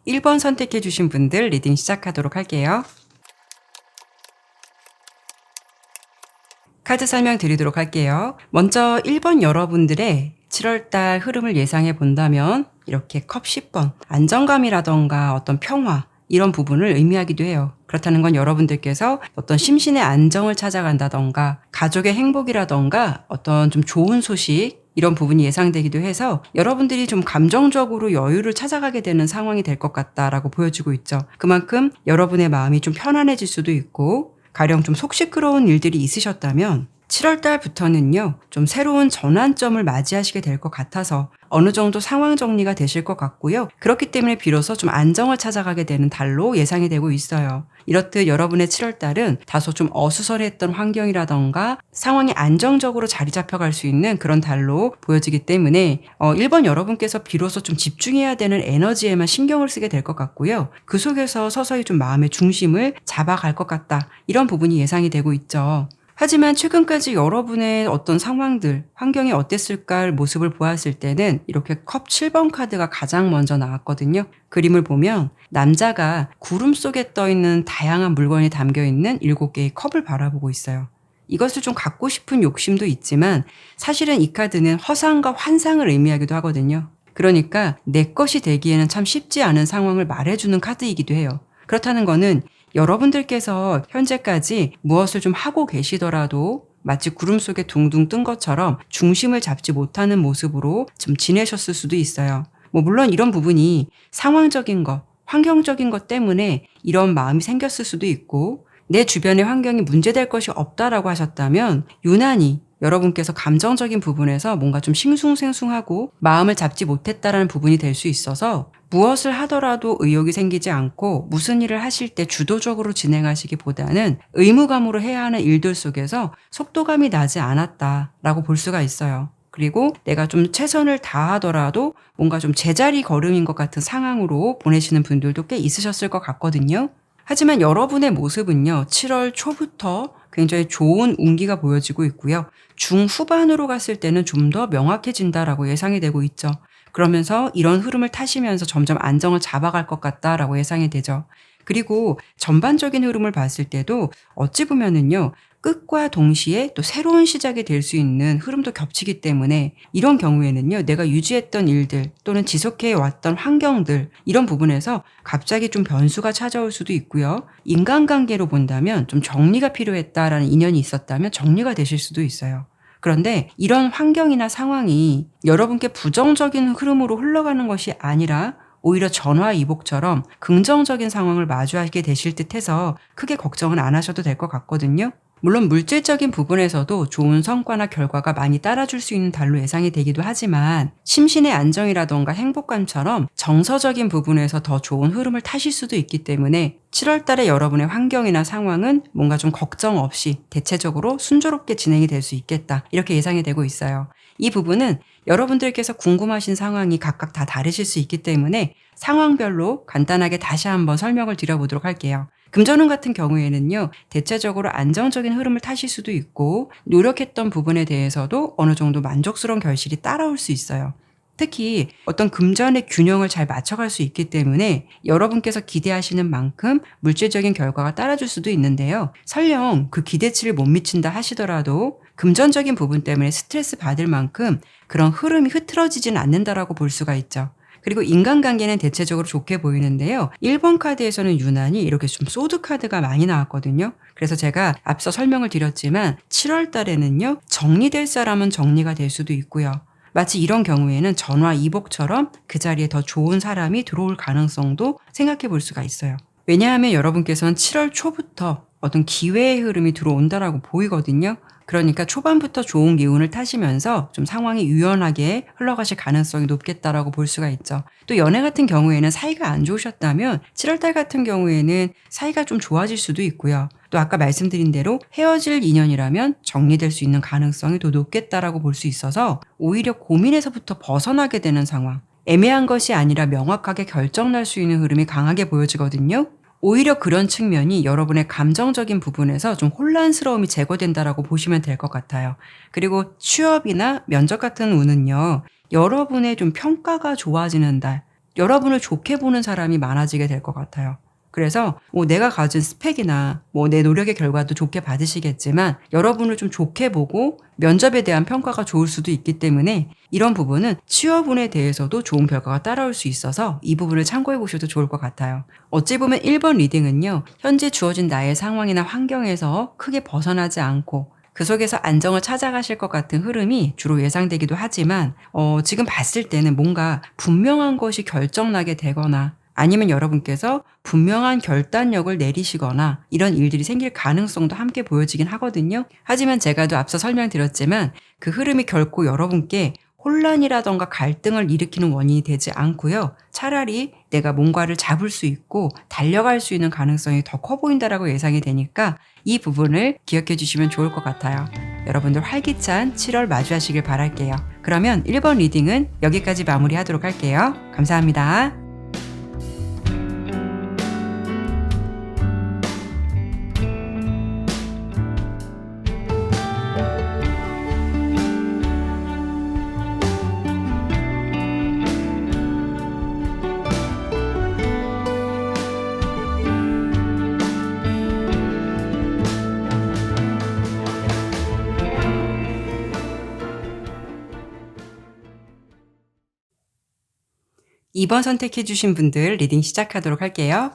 1번 선택해 주신 분들 리딩 시작하도록 할게요. 카드 설명 드리도록 할게요. 먼저 1번 여러분들의 7월달 흐름을 예상해 본다면 이렇게 컵 10번, 안정감이라던가 어떤 평화 이런 부분을 의미하기도 해요. 그렇다는 건 여러분들께서 어떤 심신의 안정을 찾아간다던가 가족의 행복이라던가 어떤 좀 좋은 소식 이런 부분이 예상되기도 해서 여러분들이 좀 감정적으로 여유를 찾아가게 되는 상황이 될 것 같다라고 보여지고 있죠. 그만큼 여러분의 마음이 좀 편안해질 수도 있고 가령 좀 속 시끄러운 일들이 있으셨다면 7월 달부터는요, 좀 새로운 전환점을 맞이하시게 될 것 같아서 어느 정도 상황 정리가 되실 것 같고요. 그렇기 때문에 비로소 좀 안정을 찾아가게 되는 달로 예상이 되고 있어요. 이렇듯 여러분의 7월 달은 다소 좀 어수선했던 환경이라던가 상황이 안정적으로 자리 잡혀갈 수 있는 그런 달로 보여지기 때문에 1번 여러분께서 비로소 좀 집중해야 되는 에너지에만 신경을 쓰게 될 것 같고요. 그 속에서 서서히 좀 마음의 중심을 잡아갈 것 같다. 이런 부분이 예상이 되고 있죠. 하지만 최근까지 여러분의 어떤 상황들, 환경이 어땠을까 모습을 보았을 때는 이렇게 컵 7번 카드가 가장 먼저 나왔거든요. 그림을 보면 남자가 구름 속에 떠있는 다양한 물건이 담겨있는 7개의 컵을 바라보고 있어요. 이것을 좀 갖고 싶은 욕심도 있지만 사실은 이 카드는 허상과 환상을 의미하기도 하거든요. 그러니까 내 것이 되기에는 참 쉽지 않은 상황을 말해주는 카드이기도 해요. 그렇다는 거는 여러분들께서 현재까지 무엇을 좀 하고 계시더라도 마치 구름 속에 둥둥 뜬 것처럼 중심을 잡지 못하는 모습으로 좀 지내셨을 수도 있어요. 물론 이런 부분이 상황적인 것, 환경적인 것 때문에 이런 마음이 생겼을 수도 있고 내 주변의 환경이 문제될 것이 없다라고 하셨다면 유난히 여러분께서 감정적인 부분에서 뭔가 좀 싱숭생숭하고 마음을 잡지 못했다라는 부분이 될 수 있어서 무엇을 하더라도 의욕이 생기지 않고 무슨 일을 하실 때 주도적으로 진행하시기보다는 의무감으로 해야 하는 일들 속에서 속도감이 나지 않았다라고 볼 수가 있어요. 그리고 내가 좀 최선을 다하더라도 뭔가 좀 제자리 걸음인 것 같은 상황으로 보내시는 분들도 꽤 있으셨을 것 같거든요. 하지만 여러분의 모습은요, 7월 초부터 굉장히 좋은 운기가 보여지고 있고요. 중후반으로 갔을 때는 좀 더 명확해진다라고 예상이 되고 있죠. 그러면서 이런 흐름을 타시면서 점점 안정을 잡아갈 것 같다라고 예상이 되죠. 그리고 전반적인 흐름을 봤을 때도 어찌 보면은요, 끝과 동시에 또 새로운 시작이 될 수 있는 흐름도 겹치기 때문에 이런 경우에는요, 내가 유지했던 일들 또는 지속해 왔던 환경들 이런 부분에서 갑자기 좀 변수가 찾아올 수도 있고요. 인간관계로 본다면 좀 정리가 필요했다라는 인연이 있었다면 정리가 되실 수도 있어요. 그런데 이런 환경이나 상황이 여러분께 부정적인 흐름으로 흘러가는 것이 아니라 오히려 전화위복처럼 긍정적인 상황을 마주하게 되실 듯해서 크게 걱정은 안 하셔도 될 것 같거든요. 물론 물질적인 부분에서도 좋은 성과나 결과가 많이 따라줄 수 있는 달로 예상이 되기도 하지만 심신의 안정이라던가 행복감처럼 정서적인 부분에서 더 좋은 흐름을 타실 수도 있기 때문에 7월 달에 여러분의 환경이나 상황은 뭔가 좀 걱정 없이 대체적으로 순조롭게 진행이 될 수 있겠다. 이렇게 예상이 되고 있어요. 이 부분은 여러분들께서 궁금하신 상황이 각각 다 다르실 수 있기 때문에 상황별로 간단하게 다시 한번 설명을 드려보도록 할게요. 금전운 같은 경우에는요, 대체적으로 안정적인 흐름을 타실 수도 있고 노력했던 부분에 대해서도 어느 정도 만족스러운 결실이 따라올 수 있어요. 특히 어떤 금전의 균형을 잘 맞춰갈 수 있기 때문에 여러분께서 기대하시는 만큼 물질적인 결과가 따라줄 수도 있는데요. 설령 그 기대치를 못 미친다 하시더라도 금전적인 부분 때문에 스트레스 받을 만큼 그런 흐름이 흐트러지진 않는다라고 볼 수가 있죠. 그리고 인간관계는 대체적으로 좋게 보이는데요. 1번 카드에서는 유난히 이렇게 좀 소드 카드가 많이 나왔거든요. 그래서 제가 앞서 설명을 드렸지만 7월 달에는요. 정리될 사람은 정리가 될 수도 있고요. 마치 이런 경우에는 전화위복처럼 그 자리에 더 좋은 사람이 들어올 가능성도 생각해 볼 수가 있어요. 왜냐하면 여러분께서는 7월 초부터 어떤 기회의 흐름이 들어온다라고 보이거든요. 그러니까 초반부터 좋은 기운을 타시면서 좀 상황이 유연하게 흘러가실 가능성이 높겠다라고 볼 수가 있죠. 또 연애 같은 경우에는 사이가 안 좋으셨다면 7월달 같은 경우에는 사이가 좀 좋아질 수도 있고요. 또 아까 말씀드린 대로 헤어질 인연이라면 정리될 수 있는 가능성이 더 높겠다라고 볼 수 있어서 오히려 고민에서부터 벗어나게 되는 상황, 애매한 것이 아니라 명확하게 결정날 수 있는 흐름이 강하게 보여지거든요. 오히려 그런 측면이 여러분의 감정적인 부분에서 좀 혼란스러움이 제거된다라고 보시면 될 것 같아요. 그리고 취업이나 면접 같은 운은요, 여러분의 좀 평가가 좋아지는 달, 여러분을 좋게 보는 사람이 많아지게 될 것 같아요. 그래서 내가 가진 스펙이나 내 노력의 결과도 좋게 받으시겠지만 여러분을 좀 좋게 보고 면접에 대한 평가가 좋을 수도 있기 때문에 이런 부분은 취업운에 대해서도 좋은 결과가 따라올 수 있어서 이 부분을 참고해 보셔도 좋을 것 같아요. 어찌 보면 1번 리딩은요. 현재 주어진 나의 상황이나 환경에서 크게 벗어나지 않고 그 속에서 안정을 찾아가실 것 같은 흐름이 주로 예상되기도 하지만 지금 봤을 때는 뭔가 분명한 것이 결정나게 되거나 아니면 여러분께서 분명한 결단력을 내리시거나 이런 일들이 생길 가능성도 함께 보여지긴 하거든요. 하지만 제가도 앞서 설명드렸지만 그 흐름이 결코 여러분께 혼란이라던가 갈등을 일으키는 원인이 되지 않고요. 차라리 내가 뭔가를 잡을 수 있고 달려갈 수 있는 가능성이 더 커 보인다라고 예상이 되니까 이 부분을 기억해 주시면 좋을 것 같아요. 여러분들 활기찬 7월 마주하시길 바랄게요. 그러면 1번 리딩은 여기까지 마무리하도록 할게요. 감사합니다. 2번 선택해 주신 분들 리딩 시작하도록 할게요.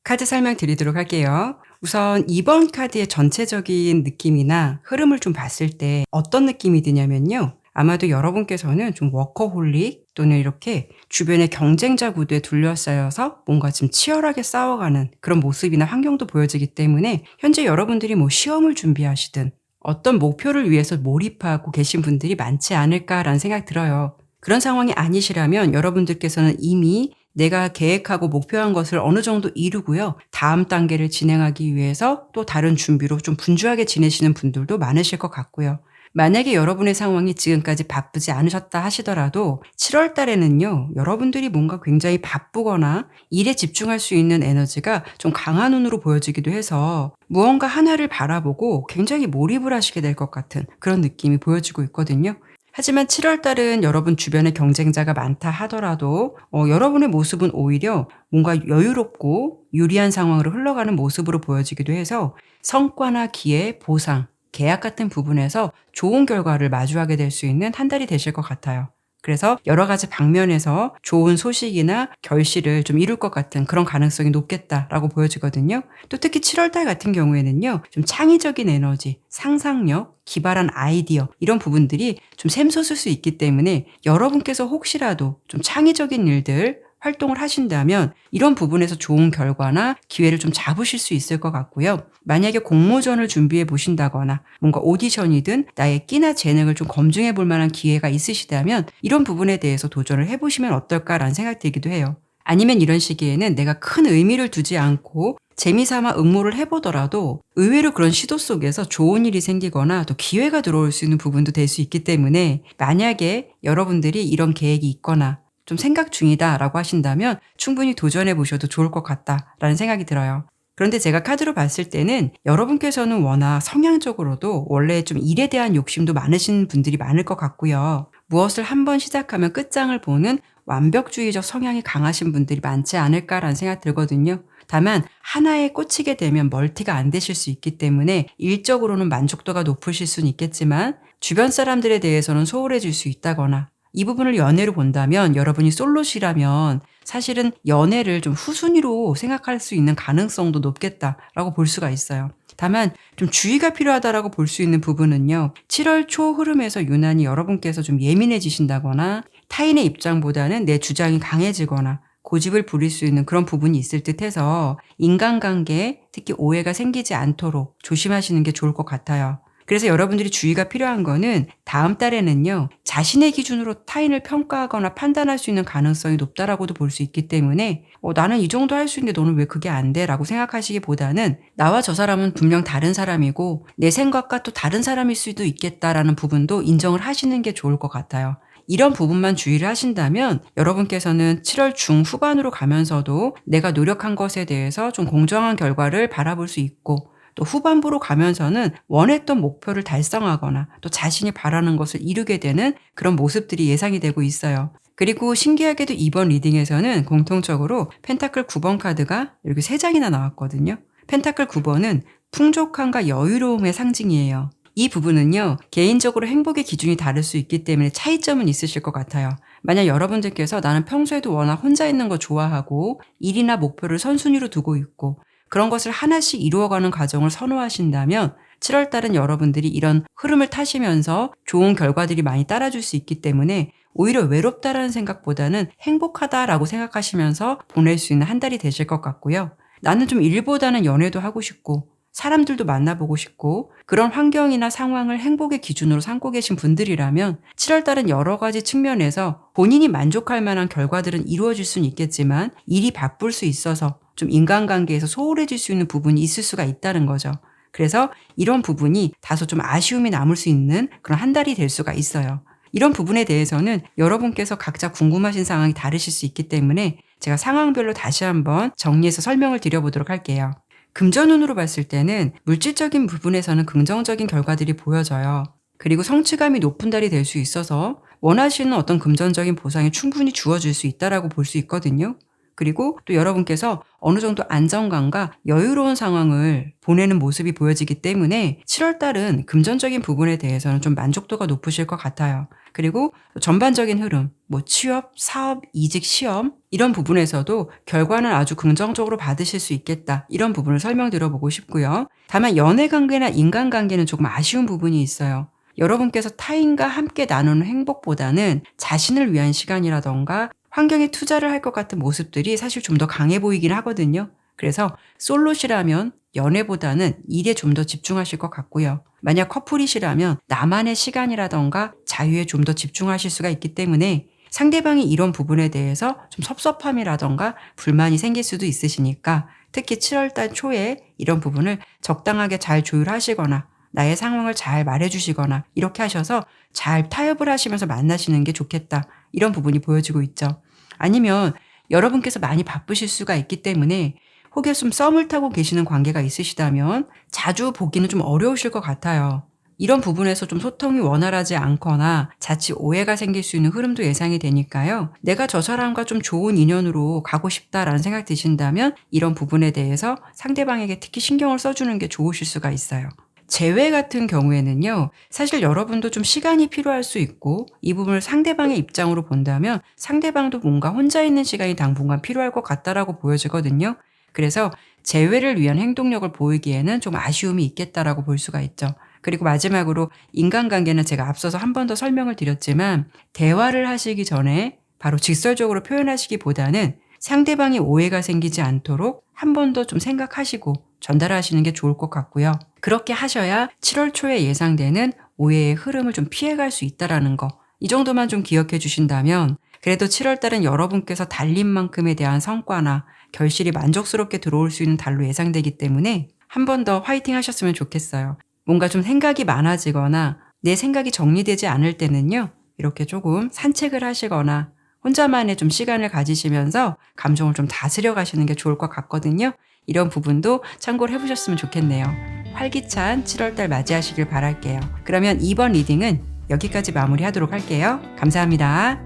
카드 설명 드리도록 할게요. 우선 2번 카드의 전체적인 느낌이나 흐름을 좀 봤을 때 어떤 느낌이 드냐면요. 아마도 여러분께서는 좀 워커홀릭 또는 이렇게 주변의 경쟁자 구도에 둘러싸여서 뭔가 좀 치열하게 싸워가는 그런 모습이나 환경도 보여지기 때문에 현재 여러분들이 시험을 준비하시든 어떤 목표를 위해서 몰입하고 계신 분들이 많지 않을까라는 생각이 들어요. 그런 상황이 아니시라면 여러분들께서는 이미 내가 계획하고 목표한 것을 어느 정도 이루고요. 다음 단계를 진행하기 위해서 또 다른 준비로 좀 분주하게 지내시는 분들도 많으실 것 같고요. 만약에 여러분의 상황이 지금까지 바쁘지 않으셨다 하시더라도 7월 달에는요. 여러분들이 뭔가 굉장히 바쁘거나 일에 집중할 수 있는 에너지가 좀 강한 운으로 보여지기도 해서 무언가 하나를 바라보고 굉장히 몰입을 하시게 될 것 같은 그런 느낌이 보여지고 있거든요. 하지만 7월 달은 여러분 주변에 경쟁자가 많다 하더라도 여러분의 모습은 오히려 뭔가 여유롭고 유리한 상황으로 흘러가는 모습으로 보여지기도 해서 성과나 기회, 보상, 계약 같은 부분에서 좋은 결과를 마주하게 될 수 있는 한 달이 되실 것 같아요. 그래서 여러 가지 방면에서 좋은 소식이나 결실을 좀 이룰 것 같은 그런 가능성이 높겠다라고 보여지거든요. 또 특히 7월 달 같은 경우에는요. 좀 창의적인 에너지, 상상력, 기발한 아이디어 이런 부분들이 좀 샘솟을 수 있기 때문에 여러분께서 혹시라도 좀 창의적인 일들 활동을 하신다면 이런 부분에서 좋은 결과나 기회를 좀 잡으실 수 있을 것 같고요. 만약에 공모전을 준비해 보신다거나 뭔가 오디션이든 나의 끼나 재능을 좀 검증해 볼 만한 기회가 있으시다면 이런 부분에 대해서 도전을 해보시면 어떨까라는 생각이 들기도 해요. 아니면 이런 시기에는 내가 큰 의미를 두지 않고 재미삼아 응모를 해보더라도 의외로 그런 시도 속에서 좋은 일이 생기거나 또 기회가 들어올 수 있는 부분도 될 수 있기 때문에 만약에 여러분들이 이런 계획이 있거나 좀 생각 중이다라고 하신다면 충분히 도전해 보셔도 좋을 것 같다라는 생각이 들어요. 그런데 제가 카드로 봤을 때는 여러분께서는 워낙 성향적으로도 원래 좀 일에 대한 욕심도 많으신 분들이 많을 것 같고요. 무엇을 한번 시작하면 끝장을 보는 완벽주의적 성향이 강하신 분들이 많지 않을까라는 생각이 들거든요. 다만 하나에 꽂히게 되면 멀티가 안 되실 수 있기 때문에 일적으로는 만족도가 높으실 수는 있겠지만 주변 사람들에 대해서는 소홀해질 수 있다거나 이 부분을 연애로 본다면 여러분이 솔로시라면 사실은 연애를 좀 후순위로 생각할 수 있는 가능성도 높겠다라고 볼 수가 있어요. 다만 좀 주의가 필요하다라고 볼 수 있는 부분은요. 7월 초 흐름에서 유난히 여러분께서 좀 예민해지신다거나 타인의 입장보다는 내 주장이 강해지거나 고집을 부릴 수 있는 그런 부분이 있을 듯해서 인간관계에 특히 오해가 생기지 않도록 조심하시는 게 좋을 것 같아요. 그래서 여러분들이 주의가 필요한 거는 다음 달에는요. 자신의 기준으로 타인을 평가하거나 판단할 수 있는 가능성이 높다라고도 볼 수 있기 때문에 나는 이 정도 할 수 있는데 너는 왜 그게 안 돼? 라고 생각하시기보다는 나와 저 사람은 분명 다른 사람이고 내 생각과 또 다른 사람일 수도 있겠다라는 부분도 인정을 하시는 게 좋을 것 같아요. 이런 부분만 주의를 하신다면 여러분께서는 7월 중후반으로 가면서도 내가 노력한 것에 대해서 좀 공정한 결과를 바라볼 수 있고 또 후반부로 가면서는 원했던 목표를 달성하거나 또 자신이 바라는 것을 이루게 되는 그런 모습들이 예상이 되고 있어요. 그리고 신기하게도 이번 리딩에서는 공통적으로 펜타클 9번 카드가 이렇게 3장이나 나왔거든요. 펜타클 9번은 풍족함과 여유로움의 상징이에요. 이 부분은요, 개인적으로 행복의 기준이 다를 수 있기 때문에 차이점은 있으실 것 같아요. 만약 여러분들께서 나는 평소에도 워낙 혼자 있는 거 좋아하고 일이나 목표를 선순위로 두고 있고 그런 것을 하나씩 이루어가는 과정을 선호하신다면 7월달은 여러분들이 이런 흐름을 타시면서 좋은 결과들이 많이 따라줄 수 있기 때문에 오히려 외롭다라는 생각보다는 행복하다라고 생각하시면서 보낼 수 있는 한 달이 되실 것 같고요. 나는 좀 일보다는 연애도 하고 싶고 사람들도 만나보고 싶고 그런 환경이나 상황을 행복의 기준으로 삼고 계신 분들이라면 7월달은 여러 가지 측면에서 본인이 만족할 만한 결과들은 이루어질 수는 있겠지만 일이 바쁠 수 있어서 좀 인간관계에서 소홀해질 수 있는 부분이 있을 수가 있다는 거죠. 그래서 이런 부분이 다소 좀 아쉬움이 남을 수 있는 그런 한 달이 될 수가 있어요. 이런 부분에 대해서는 여러분께서 각자 궁금하신 상황이 다르실 수 있기 때문에 제가 상황별로 다시 한번 정리해서 설명을 드려보도록 할게요. 금전운으로 봤을 때는 물질적인 부분에서는 긍정적인 결과들이 보여져요. 그리고 성취감이 높은 달이 될 수 있어서 원하시는 어떤 금전적인 보상이 충분히 주어질 수 있다라고 볼 수 있거든요. 그리고 또 여러분께서 어느 정도 안정감과 여유로운 상황을 보내는 모습이 보여지기 때문에 7월달은 금전적인 부분에 대해서는 좀 만족도가 높으실 것 같아요. 그리고 전반적인 흐름, 취업, 사업, 이직, 시험 이런 부분에서도 결과는 아주 긍정적으로 받으실 수 있겠다. 이런 부분을 설명드려보고 싶고요. 다만 연애관계나 인간관계는 조금 아쉬운 부분이 있어요. 여러분께서 타인과 함께 나누는 행복보다는 자신을 위한 시간이라던가 환경에 투자를 할 것 같은 모습들이 사실 좀 더 강해 보이긴 하거든요. 그래서 솔로시라면 연애보다는 일에 좀 더 집중하실 것 같고요. 만약 커플이시라면 나만의 시간이라던가 자유에 좀 더 집중하실 수가 있기 때문에 상대방이 이런 부분에 대해서 좀 섭섭함이라던가 불만이 생길 수도 있으시니까 특히 7월달 초에 이런 부분을 적당하게 잘 조율하시거나 나의 상황을 잘 말해주시거나 이렇게 하셔서 잘 타협을 하시면서 만나시는 게 좋겠다. 이런 부분이 보여지고 있죠. 아니면 여러분께서 많이 바쁘실 수가 있기 때문에 혹여 좀 썸을 타고 계시는 관계가 있으시다면 자주 보기는 좀 어려우실 것 같아요. 이런 부분에서 좀 소통이 원활하지 않거나 자칫 오해가 생길 수 있는 흐름도 예상이 되니까요. 내가 저 사람과 좀 좋은 인연으로 가고 싶다라는 생각 드신다면 이런 부분에 대해서 상대방에게 특히 신경을 써주는 게 좋으실 수가 있어요. 재회 같은 경우에는요, 사실 여러분도 좀 시간이 필요할 수 있고 이 부분을 상대방의 입장으로 본다면 상대방도 뭔가 혼자 있는 시간이 당분간 필요할 것 같다라고 보여지거든요. 그래서 재회를 위한 행동력을 보이기에는 좀 아쉬움이 있겠다라고 볼 수가 있죠. 그리고 마지막으로 인간관계는 제가 앞서서 한 번 더 설명을 드렸지만 대화를 하시기 전에 바로 직설적으로 표현하시기보다는 상대방이 오해가 생기지 않도록 한 번 더 좀 생각하시고 전달하시는 게 좋을 것 같고요. 그렇게 하셔야 7월 초에 예상되는 오해의 흐름을 좀 피해갈 수 있다라는 거. 이 정도만 좀 기억해 주신다면 그래도 7월 달은 여러분께서 달린 만큼에 대한 성과나 결실이 만족스럽게 들어올 수 있는 달로 예상되기 때문에 한 번 더 화이팅 하셨으면 좋겠어요. 뭔가 좀 생각이 많아지거나 내 생각이 정리되지 않을 때는요. 이렇게 조금 산책을 하시거나 혼자만의 좀 시간을 가지시면서 감정을 좀 다스려 가시는 게 좋을 것 같거든요. 이런 부분도 참고를 해보셨으면 좋겠네요. 활기찬 7월달 맞이하시길 바랄게요. 그러면 이번 리딩은 여기까지 마무리하도록 할게요. 감사합니다.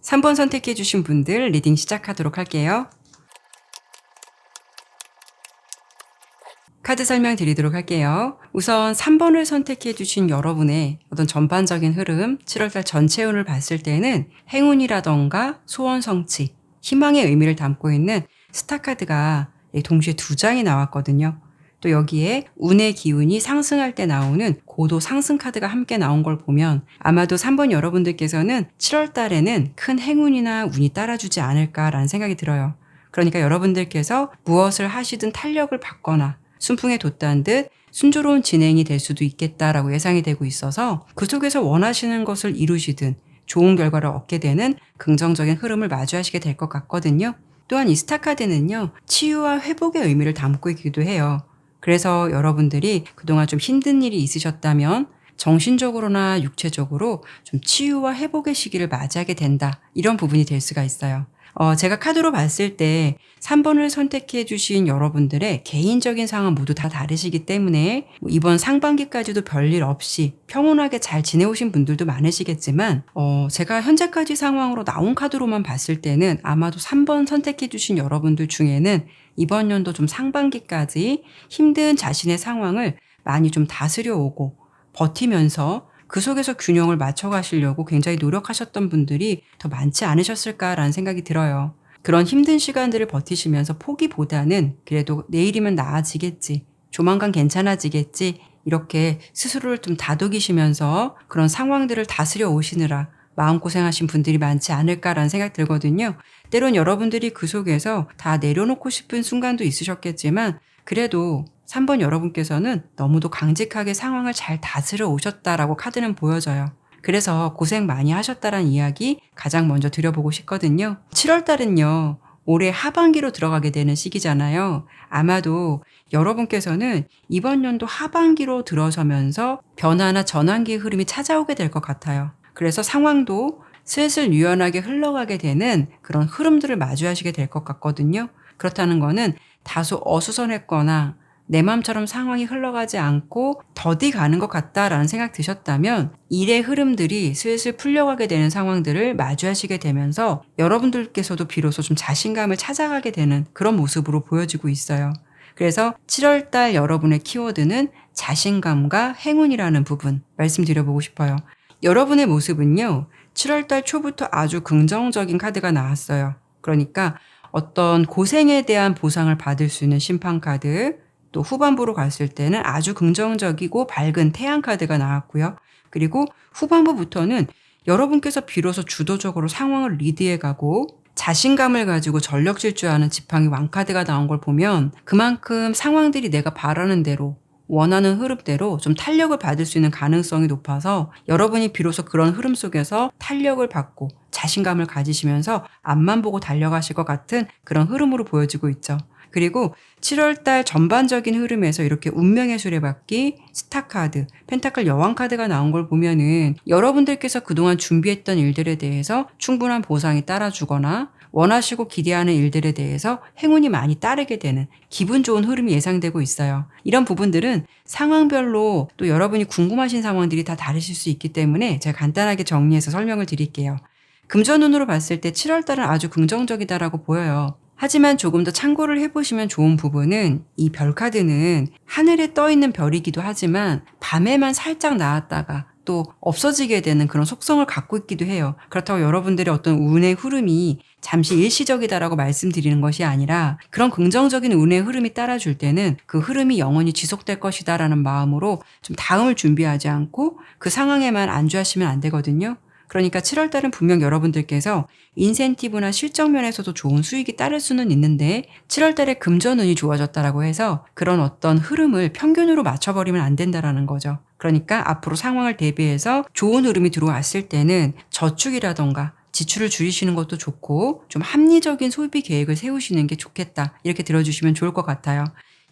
삼 번 선택해 주신 분들 리딩 시작하도록 할게요. 카드 설명 드리도록 할게요. 우선 3번을 선택해 주신 여러분의 어떤 전반적인 흐름, 7월달 전체 운을 봤을 때는 행운이라던가 소원 성취, 희망의 의미를 담고 있는 스타 카드가 동시에 2장이 나왔거든요. 또 여기에 운의 기운이 상승할 때 나오는 고도 상승 카드가 함께 나온 걸 보면 아마도 3번 여러분들께서는 7월 달에는 큰 행운이나 운이 따라주지 않을까라는 생각이 들어요. 그러니까 여러분들께서 무엇을 하시든 탄력을 받거나 순풍에 돋다는 듯 순조로운 진행이 될 수도 있겠다라고 예상이 되고 있어서 그 속에서 원하시는 것을 이루시든 좋은 결과를 얻게 되는 긍정적인 흐름을 마주하시게 될 것 같거든요. 또한 이 스타카드는요, 치유와 회복의 의미를 담고 있기도 해요. 그래서 여러분들이 그동안 좀 힘든 일이 있으셨다면 정신적으로나 육체적으로 좀 치유와 회복의 시기를 맞이하게 된다. 이런 부분이 될 수가 있어요. 제가 카드로 봤을 때 3번을 선택해 주신 여러분들의 개인적인 상황 모두 다 다르시기 때문에 이번 상반기까지도 별일 없이 평온하게 잘 지내오신 분들도 많으시겠지만 제가 현재까지 상황으로 나온 카드로만 봤을 때는 아마도 3번 선택해 주신 여러분들 중에는 이번 연도 좀 상반기까지 힘든 자신의 상황을 많이 좀 다스려 오고 버티면서 그 속에서 균형을 맞춰가시려고 굉장히 노력하셨던 분들이 더 많지 않으셨을까라는 생각이 들어요. 그런 힘든 시간들을 버티시면서 포기보다는 그래도 내일이면 나아지겠지, 조만간 괜찮아지겠지, 이렇게 스스로를 좀 다독이시면서 그런 상황들을 다스려 오시느라 마음고생하신 분들이 많지 않을까라는 생각 들거든요. 때론 여러분들이 그 속에서 다 내려놓고 싶은 순간도 있으셨겠지만 그래도 3번 여러분께서는 너무도 강직하게 상황을 잘 다스려 오셨다라고 카드는 보여져요. 그래서 고생 많이 하셨다라는 이야기 가장 먼저 드려보고 싶거든요. 7월 달은요, 올해 하반기로 들어가게 되는 시기잖아요. 아마도 여러분께서는 이번 연도 하반기로 들어서면서 변화나 전환기의 흐름이 찾아오게 될 것 같아요. 그래서 상황도 슬슬 유연하게 흘러가게 되는 그런 흐름들을 마주하시게 될 것 같거든요. 그렇다는 거는 다소 어수선했거나 내 마음처럼 상황이 흘러가지 않고 더디 가는 것 같다라는 생각 드셨다면 일의 흐름들이 슬슬 풀려가게 되는 상황들을 마주하시게 되면서 여러분들께서도 비로소 좀 자신감을 찾아가게 되는 그런 모습으로 보여지고 있어요. 그래서 7월 달 여러분의 키워드는 자신감과 행운이라는 부분 말씀드려보고 싶어요. 여러분의 모습은요, 7월 달 초부터 아주 긍정적인 카드가 나왔어요. 그러니까 어떤 고생에 대한 보상을 받을 수 있는 심판카드, 또 후반부로 갔을 때는 아주 긍정적이고 밝은 태양카드가 나왔고요. 그리고 후반부부터는 여러분께서 비로소 주도적으로 상황을 리드해가고 자신감을 가지고 전력 질주하는 지팡이 왕카드가 나온 걸 보면 그만큼 상황들이 내가 바라는 대로 원하는 흐름대로 좀 탄력을 받을 수 있는 가능성이 높아서 여러분이 비로소 그런 흐름 속에서 탄력을 받고 자신감을 가지시면서 앞만 보고 달려가실 것 같은 그런 흐름으로 보여지고 있죠. 그리고 7월 달 전반적인 흐름에서 이렇게 운명의 수레바퀴, 스타카드, 펜타클 여왕카드가 나온 걸 보면은 여러분들께서 그동안 준비했던 일들에 대해서 충분한 보상이 따라주거나 원하시고 기대하는 일들에 대해서 행운이 많이 따르게 되는 기분 좋은 흐름이 예상되고 있어요. 이런 부분들은 상황별로 또 여러분이 궁금하신 상황들이 다 다르실 수 있기 때문에 제가 간단하게 정리해서 설명을 드릴게요. 금전운으로 봤을 때 7월 달은 아주 긍정적이다라고 보여요. 하지만 조금 더 참고를 해보시면 좋은 부분은 이 별카드는 하늘에 떠있는 별이기도 하지만 밤에만 살짝 나왔다가 또 없어지게 되는 그런 속성을 갖고 있기도 해요. 그렇다고 여러분들의 어떤 운의 흐름이 잠시 일시적이다라고 말씀드리는 것이 아니라 그런 긍정적인 운의 흐름이 따라줄 때는 그 흐름이 영원히 지속될 것이다라는 마음으로 좀 다음을 준비하지 않고 그 상황에만 안주하시면 안 되거든요. 그러니까 7월 달은 분명 여러분들께서 인센티브나 실적 면에서도 좋은 수익이 따를 수는 있는데 7월 달에 금전운이 좋아졌다라고 해서 그런 어떤 흐름을 평균으로 맞춰버리면 안 된다라는 거죠. 그러니까 앞으로 상황을 대비해서 좋은 흐름이 들어왔을 때는 저축이라던가 지출을 줄이시는 것도 좋고 좀 합리적인 소비 계획을 세우시는 게 좋겠다. 이렇게 들어주시면 좋을 것 같아요.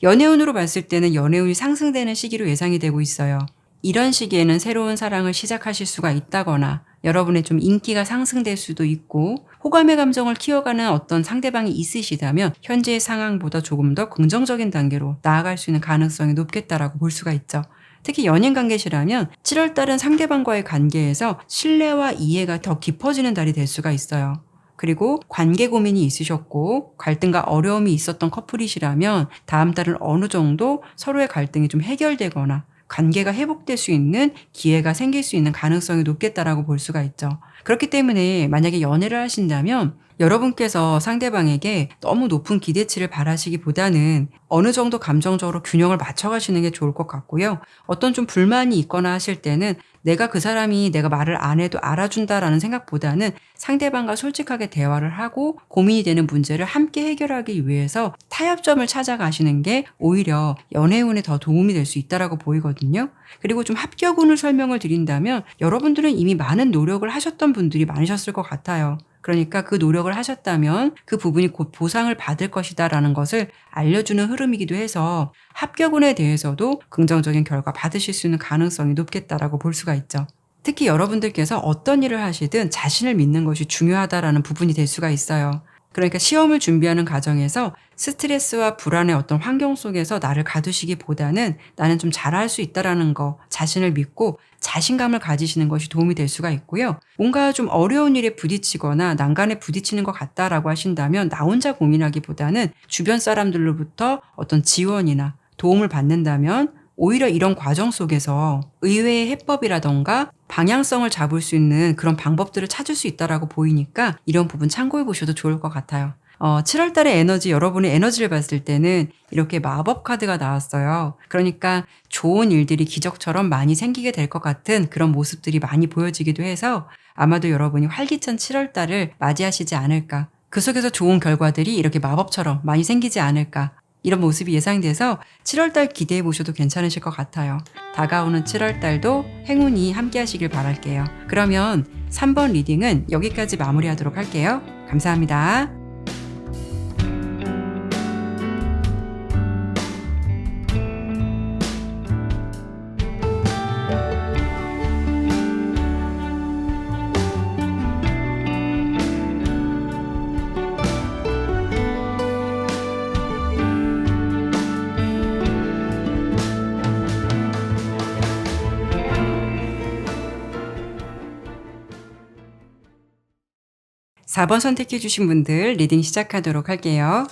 연애운으로 봤을 때는 연애운이 상승되는 시기로 예상이 되고 있어요. 이런 시기에는 새로운 사랑을 시작하실 수가 있다거나 여러분의 좀 인기가 상승될 수도 있고 호감의 감정을 키워가는 어떤 상대방이 있으시다면 현재의 상황보다 조금 더 긍정적인 단계로 나아갈 수 있는 가능성이 높겠다라고 볼 수가 있죠. 특히 연인 관계시라면 7월 달은 상대방과의 관계에서 신뢰와 이해가 더 깊어지는 달이 될 수가 있어요. 그리고 관계 고민이 있으셨고 갈등과 어려움이 있었던 커플이시라면 다음 달은 어느 정도 서로의 갈등이 좀 해결되거나 관계가 회복될 수 있는 기회가 생길 수 있는 가능성이 높겠다라고 볼 수가 있죠. 그렇기 때문에 만약에 연애를 하신다면 여러분께서 상대방에게 너무 높은 기대치를 바라시기보다는 어느 정도 감정적으로 균형을 맞춰가시는 게 좋을 것 같고요. 어떤 좀 불만이 있거나 하실 때는 내가 그 사람이 내가 말을 안 해도 알아준다라는 생각보다는 상대방과 솔직하게 대화를 하고 고민이 되는 문제를 함께 해결하기 위해서 타협점을 찾아가시는 게 오히려 연애운에 더 도움이 될 수 있다라고 보이거든요. 그리고 좀 합격운을 설명을 드린다면 여러분들은 이미 많은 노력을 하셨던 분들이 많으셨을 것 같아요. 그러니까 그 노력을 하셨다면 그 부분이 곧 보상을 받을 것이다라는 것을 알려주는 흐름이기도 해서 합격운에 대해서도 긍정적인 결과 받으실 수 있는 가능성이 높겠다라고 볼 수가 있죠. 특히 여러분들께서 어떤 일을 하시든 자신을 믿는 것이 중요하다라는 부분이 될 수가 있어요. 그러니까 시험을 준비하는 과정에서 스트레스와 불안의 어떤 환경 속에서 나를 가두시기보다는 나는 좀 잘할 수 있다라는 거, 자신을 믿고 자신감을 가지시는 것이 도움이 될 수가 있고요. 뭔가 좀 어려운 일에 부딪히거나 난간에 부딪히는 것 같다라고 하신다면 나 혼자 고민하기보다는 주변 사람들로부터 어떤 지원이나 도움을 받는다면 오히려 이런 과정 속에서 의외의 해법이라던가 방향성을 잡을 수 있는 그런 방법들을 찾을 수 있다라고 보이니까 이런 부분 참고해 보셔도 좋을 것 같아요. 7월 달의 에너지, 여러분의 에너지를 봤을 때는 이렇게 마법 카드가 나왔어요. 그러니까 좋은 일들이 기적처럼 많이 생기게 될 것 같은 그런 모습들이 많이 보여지기도 해서 아마도 여러분이 활기찬 7월 달을 맞이하시지 않을까. 그 속에서 좋은 결과들이 이렇게 마법처럼 많이 생기지 않을까. 이런 모습이 예상돼서 7월 달 기대해 보셔도 괜찮으실 것 같아요. 다가오는 7월 달도 행운이 함께 하시길 바랄게요. 그러면 3번 리딩은 여기까지 마무리하도록 할게요. 감사합니다. 4번 선택해 주신 분들 리딩 시작하도록 할게요.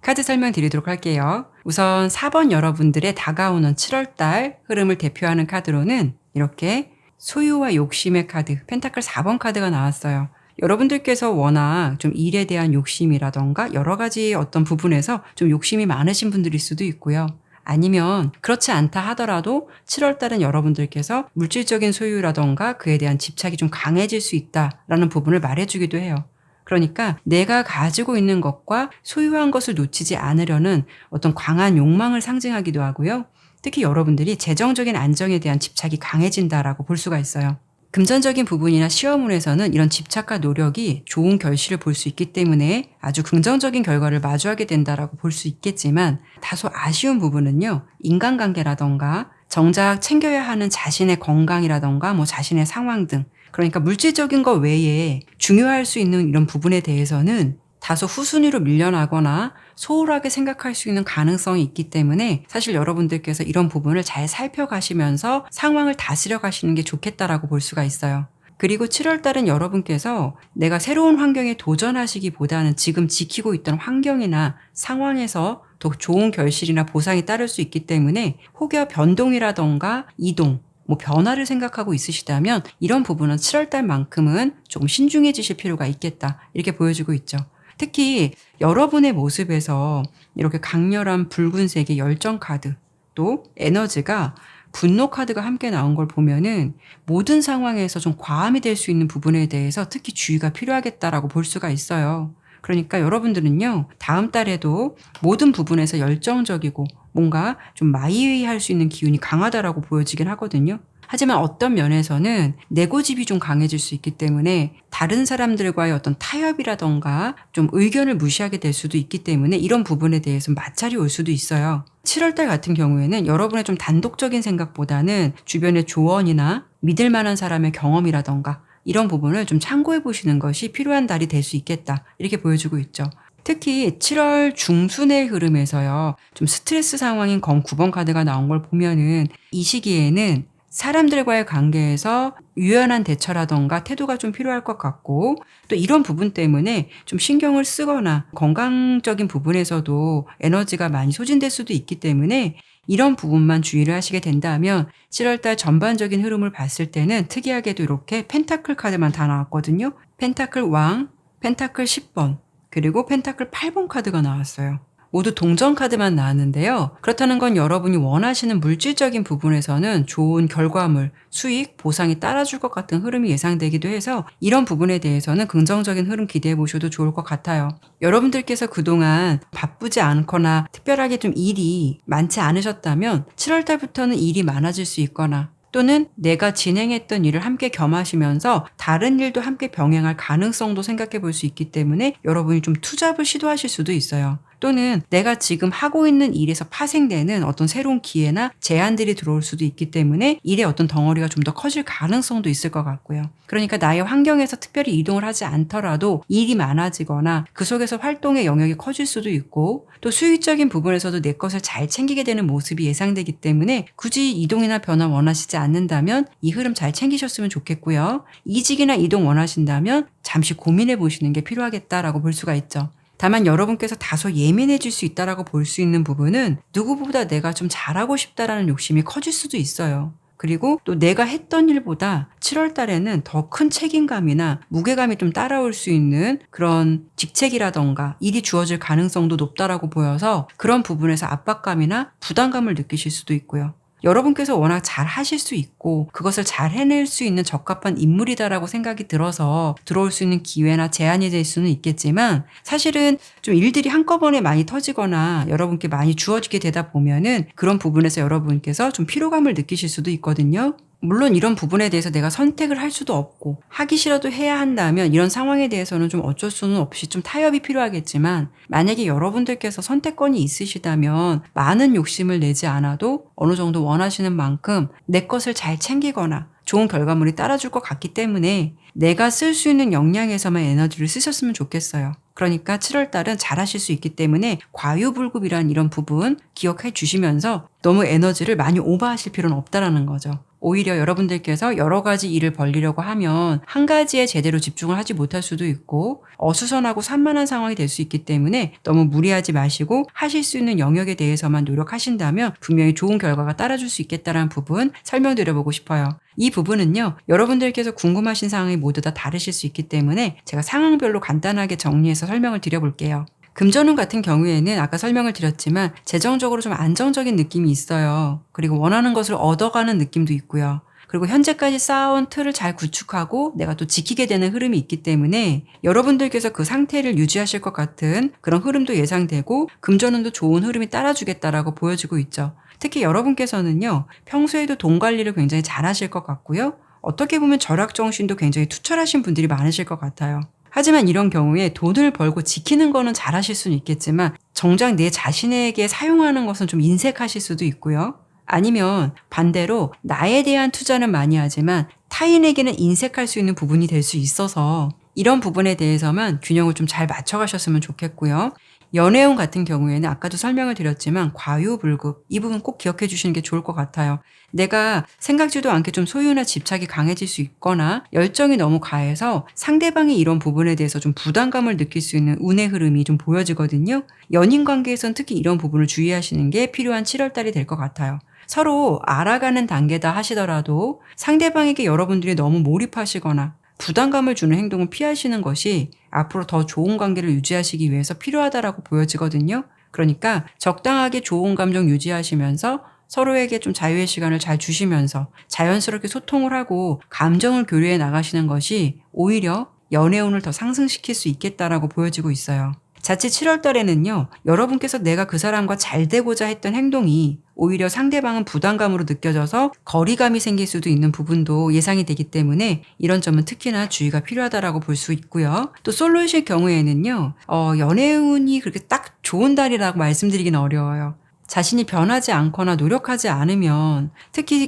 카드 설명 드리도록 할게요. 우선 4번 여러분들의 다가오는 7월달 흐름을 대표하는 카드로는 이렇게 소유와 욕심의 카드, 펜타클 4번 카드가 나왔어요. 여러분들께서 워낙 좀 일에 대한 욕심이라던가 여러 가지 어떤 부분에서 좀 욕심이 많으신 분들일 수도 있고요. 아니면 그렇지 않다 하더라도 7월 달은 여러분들께서 물질적인 소유라던가 그에 대한 집착이 좀 강해질 수 있다라는 부분을 말해주기도 해요. 그러니까 내가 가지고 있는 것과 소유한 것을 놓치지 않으려는 어떤 강한 욕망을 상징하기도 하고요. 특히 여러분들이 재정적인 안정에 대한 집착이 강해진다라고 볼 수가 있어요. 금전적인 부분이나 시험운에서는 이런 집착과 노력이 좋은 결실을 볼 수 있기 때문에 아주 긍정적인 결과를 마주하게 된다라고 볼 수 있겠지만 다소 아쉬운 부분은요. 인간관계라던가 정작 챙겨야 하는 자신의 건강이라던가 자신의 상황 등 그러니까 물질적인 것 외에 중요할 수 있는 이런 부분에 대해서는 다소 후순위로 밀려나거나 소홀하게 생각할 수 있는 가능성이 있기 때문에 사실 여러분들께서 이런 부분을 잘 살펴가시면서 상황을 다스려 가시는 게 좋겠다라고 볼 수가 있어요. 그리고 7월 달은 여러분께서 내가 새로운 환경에 도전하시기보다는 지금 지키고 있던 환경이나 상황에서 더 좋은 결실이나 보상이 따를 수 있기 때문에 혹여 변동이라던가 이동, 변화를 생각하고 있으시다면 이런 부분은 7월 달만큼은 조금 신중해지실 필요가 있겠다. 이렇게 보여주고 있죠. 특히 여러분의 모습에서 이렇게 강렬한 붉은색의 열정 카드, 또 에너지가 분노 카드가 함께 나온 걸 보면은 모든 상황에서 좀 과함이 될 수 있는 부분에 대해서 특히 주의가 필요하겠다라고 볼 수가 있어요. 그러니까 여러분들은요, 다음 달에도 모든 부분에서 열정적이고 뭔가 좀 마이웨이할 수 있는 기운이 강하다라고 보여지긴 하거든요. 하지만 어떤 면에서는 내 고집이 좀 강해질 수 있기 때문에 다른 사람들과의 어떤 타협이라던가 좀 의견을 무시하게 될 수도 있기 때문에 이런 부분에 대해서 마찰이 올 수도 있어요. 7월달 같은 경우에는 여러분의 좀 단독적인 생각보다는 주변의 조언이나 믿을 만한 사람의 경험이라던가 이런 부분을 좀 참고해 보시는 것이 필요한 달이 될 수 있겠다. 이렇게 보여주고 있죠. 특히 7월 중순의 흐름에서요. 좀 스트레스 상황인 검 9번 카드가 나온 걸 보면은 이 시기에는 사람들과의 관계에서 유연한 대처라던가 태도가 좀 필요할 것 같고 또 이런 부분 때문에 좀 신경을 쓰거나 건강적인 부분에서도 에너지가 많이 소진될 수도 있기 때문에 이런 부분만 주의를 하시게 된다면 7월달 전반적인 흐름을 봤을 때는 특이하게도 이렇게 펜타클 카드만 다 나왔거든요. 펜타클 왕, 펜타클 10번, 그리고 펜타클 8번 카드가 나왔어요. 모두 동전 카드만 나왔는데요. 그렇다는 건 여러분이 원하시는 물질적인 부분에서는 좋은 결과물, 수익, 보상이 따라줄 것 같은 흐름이 예상되기도 해서 이런 부분에 대해서는 긍정적인 흐름 기대해 보셔도 좋을 것 같아요. 여러분들께서 그동안 바쁘지 않거나 특별하게 좀 일이 많지 않으셨다면 7월달부터는 일이 많아질 수 있거나 또는 내가 진행했던 일을 함께 겸하시면서 다른 일도 함께 병행할 가능성도 생각해 볼 수 있기 때문에 여러분이 좀 투잡을 시도하실 수도 있어요. 또는 내가 지금 하고 있는 일에서 파생되는 어떤 새로운 기회나 제안들이 들어올 수도 있기 때문에 일의 어떤 덩어리가 좀 더 커질 가능성도 있을 것 같고요. 그러니까 나의 환경에서 특별히 이동을 하지 않더라도 일이 많아지거나 그 속에서 활동의 영역이 커질 수도 있고 또 수익적인 부분에서도 내 것을 잘 챙기게 되는 모습이 예상되기 때문에 굳이 이동이나 변화 원하시지 않는다면 이 흐름 잘 챙기셨으면 좋겠고요. 이직이나 이동 원하신다면 잠시 고민해 보시는 게 필요하겠다라고 볼 수가 있죠. 다만 여러분께서 다소 예민해질 수 있다라고 볼 수 있는 부분은 누구보다 내가 좀 잘하고 싶다라는 욕심이 커질 수도 있어요. 그리고 또 내가 했던 일보다 7월 달에는 더 큰 책임감이나 무게감이 좀 따라올 수 있는 그런 직책이라던가 일이 주어질 가능성도 높다라고 보여서 그런 부분에서 압박감이나 부담감을 느끼실 수도 있고요. 여러분께서 워낙 잘 하실 수 있고 그것을 잘 해낼 수 있는 적합한 인물이다라고 생각이 들어서 들어올 수 있는 기회나 제안이 될 수는 있겠지만 사실은 좀 일들이 한꺼번에 많이 터지거나 여러분께 많이 주어지게 되다 보면은 그런 부분에서 여러분께서 좀 피로감을 느끼실 수도 있거든요. 물론 이런 부분에 대해서 내가 선택을 할 수도 없고 하기 싫어도 해야 한다면 이런 상황에 대해서는 좀 어쩔 수는 없이 좀 타협이 필요하겠지만 만약에 여러분들께서 선택권이 있으시다면 많은 욕심을 내지 않아도 어느 정도 원하시는 만큼 내 것을 잘 챙기거나 좋은 결과물이 따라줄 것 같기 때문에 내가 쓸 수 있는 역량에서만 에너지를 쓰셨으면 좋겠어요. 그러니까 7월 달은 잘하실 수 있기 때문에 과유불급이란 이런 부분 기억해 주시면서 너무 에너지를 많이 오버하실 필요는 없다라는 거죠. 오히려 여러분들께서 여러 가지 일을 벌리려고 하면 한 가지에 제대로 집중을 하지 못할 수도 있고 어수선하고 산만한 상황이 될 수 있기 때문에 너무 무리하지 마시고 하실 수 있는 영역에 대해서만 노력하신다면 분명히 좋은 결과가 따라줄 수 있겠다는 부분 설명드려보고 싶어요. 이 부분은요, 여러분들께서 궁금하신 사항이 모두 다 다르실 수 있기 때문에 제가 상황별로 간단하게 정리해서 설명을 드려볼게요. 금전운 같은 경우에는 아까 설명을 드렸지만 재정적으로 좀 안정적인 느낌이 있어요. 그리고 원하는 것을 얻어가는 느낌도 있고요. 그리고 현재까지 쌓아온 틀을 잘 구축하고 내가 또 지키게 되는 흐름이 있기 때문에 여러분들께서 그 상태를 유지하실 것 같은 그런 흐름도 예상되고 금전운도 좋은 흐름이 따라주겠다라고 보여지고 있죠. 특히 여러분께서는요, 평소에도 돈 관리를 굉장히 잘 하실 것 같고요. 어떻게 보면 절약정신도 굉장히 투철하신 분들이 많으실 것 같아요. 하지만 이런 경우에 돈을 벌고 지키는 거는 잘하실 수는 있겠지만 정작 내 자신에게 사용하는 것은 좀 인색하실 수도 있고요. 아니면 반대로 나에 대한 투자는 많이 하지만 타인에게는 인색할 수 있는 부분이 될 수 있어서 이런 부분에 대해서만 균형을 좀 잘 맞춰가셨으면 좋겠고요. 연애운 같은 경우에는 아까도 설명을 드렸지만 과유불급, 이 부분 꼭 기억해 주시는 게 좋을 것 같아요. 내가 생각지도 않게 좀 소유나 집착이 강해질 수 있거나 열정이 너무 가해서 상대방이 이런 부분에 대해서 좀 부담감을 느낄 수 있는 운의 흐름이 좀 보여지거든요. 연인 관계에선 특히 이런 부분을 주의하시는 게 필요한 7월달이 될 것 같아요. 서로 알아가는 단계다 하시더라도 상대방에게 여러분들이 너무 몰입하시거나 부담감을 주는 행동을 피하시는 것이 앞으로 더 좋은 관계를 유지하시기 위해서 필요하다라고 보여지거든요. 그러니까 적당하게 좋은 감정 유지하시면서 서로에게 좀 자유의 시간을 잘 주시면서 자연스럽게 소통을 하고 감정을 교류해 나가시는 것이 오히려 연애운을 더 상승시킬 수 있겠다라고 보여지고 있어요. 자칫 7월 달에는요, 여러분께서 내가 그 사람과 잘 되고자 했던 행동이 오히려 상대방은 부담감으로 느껴져서 거리감이 생길 수도 있는 부분도 예상이 되기 때문에 이런 점은 특히나 주의가 필요하다라고 볼 수 있고요. 또 솔로이실 경우에는요, 연애운이 그렇게 딱 좋은 달이라고 말씀드리기는 어려워요. 자신이 변하지 않거나 노력하지 않으면 특히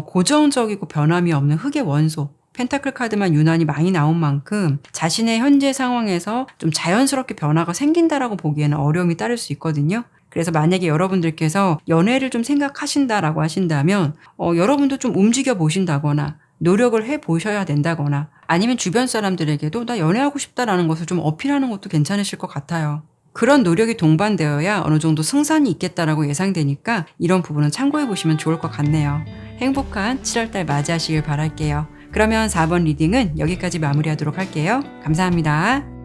고정적이고 변함이 없는 흑의 원소, 펜타클 카드만 유난히 많이 나온 만큼 자신의 현재 상황에서 좀 자연스럽게 변화가 생긴다라고 보기에는 어려움이 따를 수 있거든요. 그래서 만약에 여러분들께서 연애를 좀 생각하신다라고 하신다면 여러분도 좀 움직여 보신다거나 노력을 해 보셔야 된다거나 아니면 주변 사람들에게도 나 연애하고 싶다라는 것을 좀 어필하는 것도 괜찮으실 것 같아요. 그런 노력이 동반되어야 어느 정도 승산이 있겠다라고 예상되니까 이런 부분은 참고해 보시면 좋을 것 같네요. 행복한 7월달 맞이하시길 바랄게요. 그러면 4번 리딩은 여기까지 마무리하도록 할게요. 감사합니다.